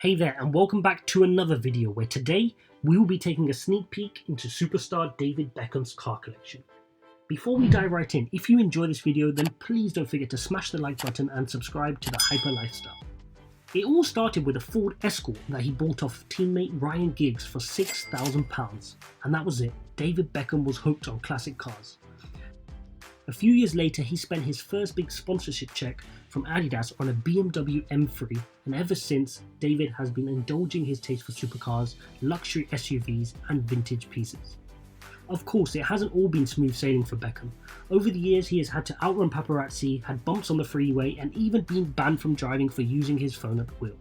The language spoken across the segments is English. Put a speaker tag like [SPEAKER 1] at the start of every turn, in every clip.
[SPEAKER 1] Hey there, and welcome back to another video where today we will be taking a sneak peek into superstar David Beckham's car collection. Before we dive right in, if you enjoy this video then please don't forget to smash the like button and subscribe to the Hyper Lifestyle. It all started with a Ford Escort that he bought off teammate Ryan Giggs for £6,000, and that was it. David Beckham was hooked on classic cars. A few years later, he spent his first big sponsorship check from Adidas on a BMW M3, and ever since, David has been indulging his taste for supercars, luxury SUVs, and vintage pieces. Of course, it hasn't all been smooth sailing for Beckham. Over the years, he has had to outrun paparazzi, had bumps on the freeway, and even been banned from driving for using his phone at the wheel.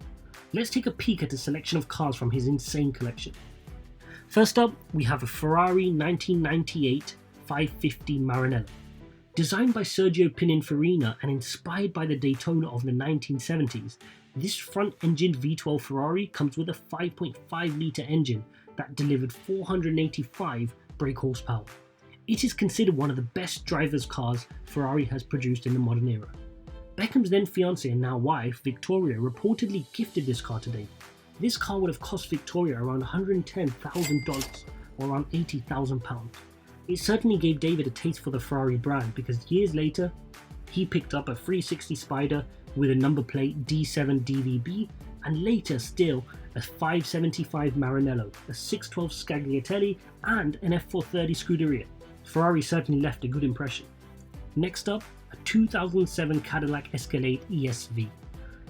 [SPEAKER 1] Let's take a peek at a selection of cars from his insane collection. First up, we have a Ferrari 1998 550 Maranello. Designed by Sergio Pininfarina and inspired by the Daytona of the 1970s, this front-engined V12 Ferrari comes with a 5.5-litre engine that delivered 485 brake horsepower. It is considered one of the best driver's cars Ferrari has produced in the modern era. Beckham's then fiancée and now wife, Victoria, reportedly gifted this car to David. This car would have cost Victoria around $110,000 or around £80,000. It certainly gave David a taste for the Ferrari brand because years later, he picked up a 360 Spider with a number plate D7DVB and later still a 575 Maranello, a 612 Scagliatelli and an F430 Scuderia. Ferrari certainly left a good impression. Next up, a 2007 Cadillac Escalade ESV.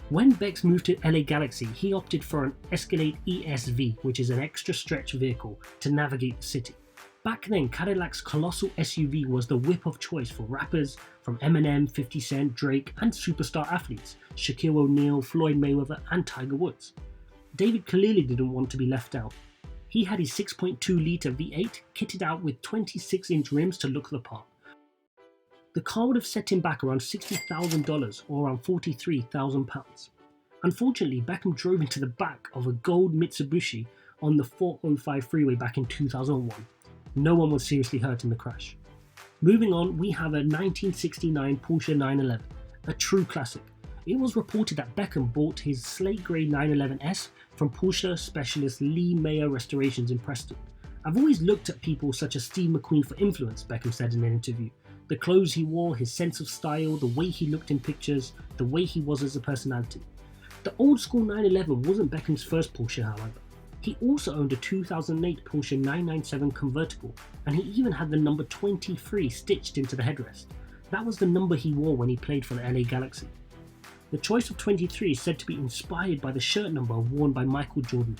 [SPEAKER 1] When Bex moved to LA Galaxy, he opted for an Escalade ESV, which is an extra stretch vehicle to navigate the city. Back then, Cadillac's colossal SUV was the whip of choice for rappers from Eminem, 50 Cent, Drake, and superstar athletes Shaquille O'Neal, Floyd Mayweather, and Tiger Woods. David clearly didn't want to be left out. He had his 6.2-litre V8 kitted out with 26-inch rims to look the part. The car would have set him back around $60,000 or around £43,000. Unfortunately, Beckham drove into the back of a gold Mitsubishi on the 405 freeway back in 2001. No one was seriously hurt in the crash. Moving on, we have a 1969 Porsche 911, a true classic. It was reported that Beckham bought his slate grey 911S from Porsche specialist Lee Mayer Restorations in Preston. I've always looked at people such as Steve McQueen for influence, Beckham said in an interview. The clothes he wore, his sense of style, the way he looked in pictures, the way he was as a personality. The old school 911 wasn't Beckham's first Porsche, however. He also owned a 2008 Porsche 997 convertible, and he even had the number 23 stitched into the headrest. That was the number he wore when he played for the LA Galaxy. The choice of 23 is said to be inspired by the shirt number worn by Michael Jordan.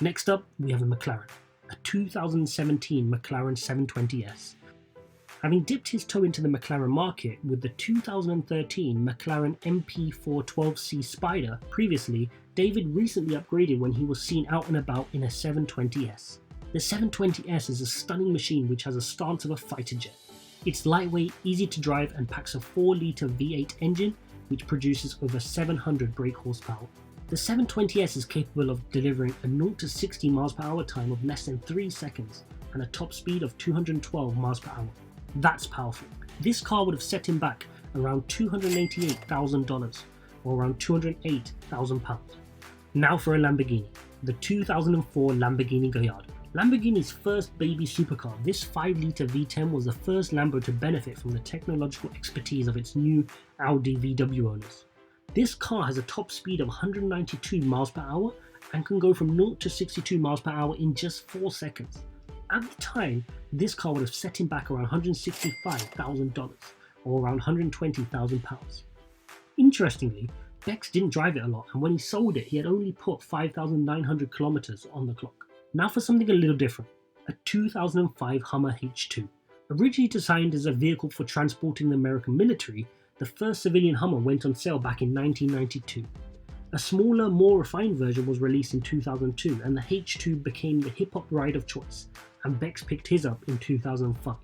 [SPEAKER 1] Next up, we have a McLaren, a 2017 McLaren 720S. Having dipped his toe into the McLaren market with the 2013 McLaren MP412C Spider, previously, David recently upgraded when he was seen out and about in a 720S. The 720S is a stunning machine which has a stance of a fighter jet. It's lightweight, easy to drive and packs a 4-litre V8 engine which produces over 700 brake horsepower. The 720S is capable of delivering a 0 to 60 mph time of less than 3 seconds and a top speed of 212 mph. That's powerful. This car would have set him back around $288,000 or around £208,000. Now for a Lamborghini, the 2004 Lamborghini Gallardo. Lamborghini's first baby supercar, this 5-litre V10 was the first Lambo to benefit from the technological expertise of its new Audi VW owners. This car has a top speed of 192 mph and can go from 0 to 62 mph in just 4 seconds. At the time, this car would have set him back around $165,000 or around £120,000. Interestingly, Bex didn't drive it a lot, and when he sold it, he had only put 5,900 kilometers on the clock. Now for something a little different, a 2005 Hummer H2. Originally designed as a vehicle for transporting the American military, the first civilian Hummer went on sale back in 1992. A smaller, more refined version was released in 2002, and the H2 became the hip-hop ride of choice, and Bex picked his up in 2005.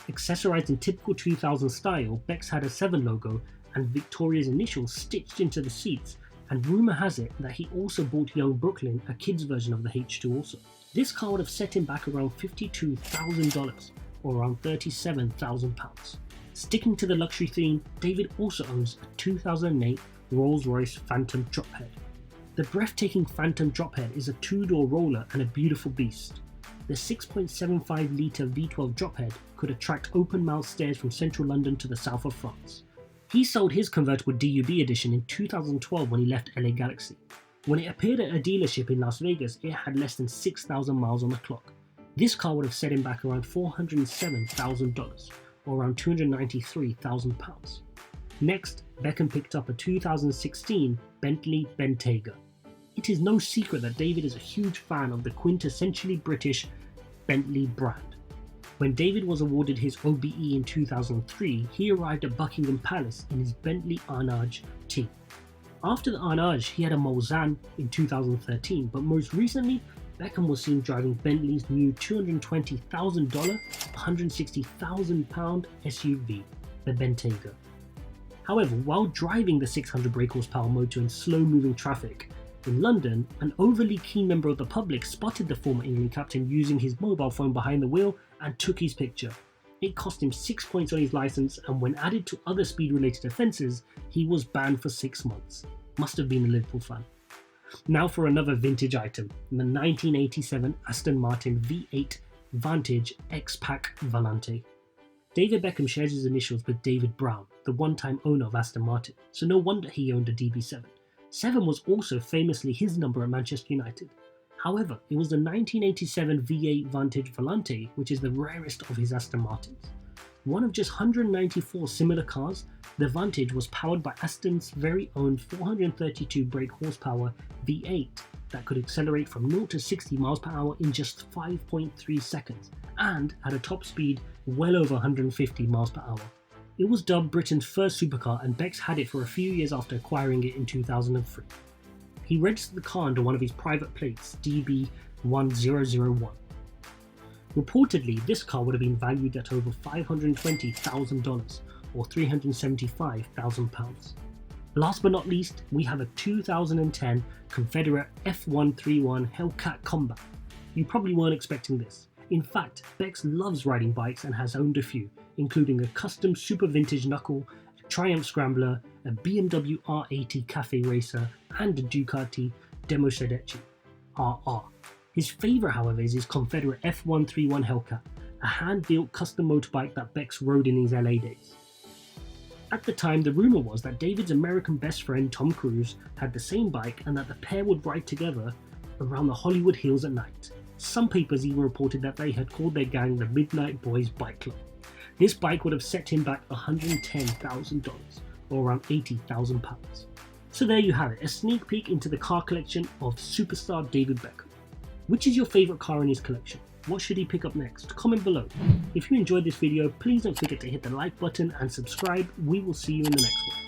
[SPEAKER 1] Accessorized in typical 2000 style, Bex had a 7 logo and Victoria's initials stitched into the seats, and rumour has it that he also bought young Brooklyn a kid's version of the H2 also. This car would have set him back around $52,000 or around £37,000. Sticking to the luxury theme, David also owns a 2008 Rolls-Royce Phantom Drophead. The breathtaking Phantom drophead is a two-door roller and a beautiful beast. The 6.75 litre V12 drophead could attract open-mouthed stares from central London to the south of France. He sold his convertible DUB edition in 2012 when he left LA Galaxy. When it appeared at a dealership in Las Vegas, it had less than 6,000 miles on the clock. This car would have set him back around $407,000, or around £293,000. Next, Beckham picked up a 2016 Bentley Bentayga. It is no secret that David is a huge fan of the quintessentially British Bentley brand. When David was awarded his OBE in 2003, he arrived at Buckingham Palace in his Bentley Arnage T. After the Arnage, he had a Mulsanne in 2013, but most recently, Beckham was seen driving Bentley's new $220,000, £160,000 SUV, the Bentayga. However, while driving the 600 brake horsepower motor in slow-moving traffic in London, an overly keen member of the public spotted the former England captain using his mobile phone behind the wheel and took his picture. It cost him 6 points on his licence, and when added to other speed-related offences, he was banned for 6 months. Must have been a Liverpool fan. Now for another vintage item, the 1987 Aston Martin V8 Vantage X-Pac Volante. David Beckham shares his initials with David Brown, the one-time owner of Aston Martin, so no wonder he owned a DB7. 7 was also famously his number at Manchester United. However, it was the 1987 V8 Vantage Volante which is the rarest of his Aston Martins. One of just 194 similar cars, the Vantage was powered by Aston's very own 432 brake horsepower V8 that could accelerate from 0 to 60 miles per hour in just 5.3 seconds and had a top speed well over 150 miles per hour. It was dubbed Britain's first supercar, and Bex had it for a few years after acquiring it in 2003. He registered the car under one of his private plates, DB1001. Reportedly, this car would have been valued at over $520,000 or £375,000. Last but not least, we have a 2010 Confederate F131 Hellcat Combat. You probably weren't expecting this. In fact, Bex loves riding bikes and has owned a few, including a custom super vintage knuckle, a Triumph Scrambler, a BMW R80 Cafe Racer, and a Ducati Demosedeci RR. His favourite, however, is his Confederate F131 Hellcat, a hand-built custom motorbike that Bex rode in his LA days. At the time, the rumour was that David's American best friend Tom Cruise had the same bike and that the pair would ride together around the Hollywood Hills at night. Some papers even reported that they had called their gang the Midnight Boys Bike Club. This bike would have set him back $110,000 or around £80,000. So there you have it, a sneak peek into the car collection of superstar David Beckham. Which is your favourite car in his collection? What should he pick up next? Comment below. If you enjoyed this video, please don't forget to hit the like button and subscribe. We will see you in the next one.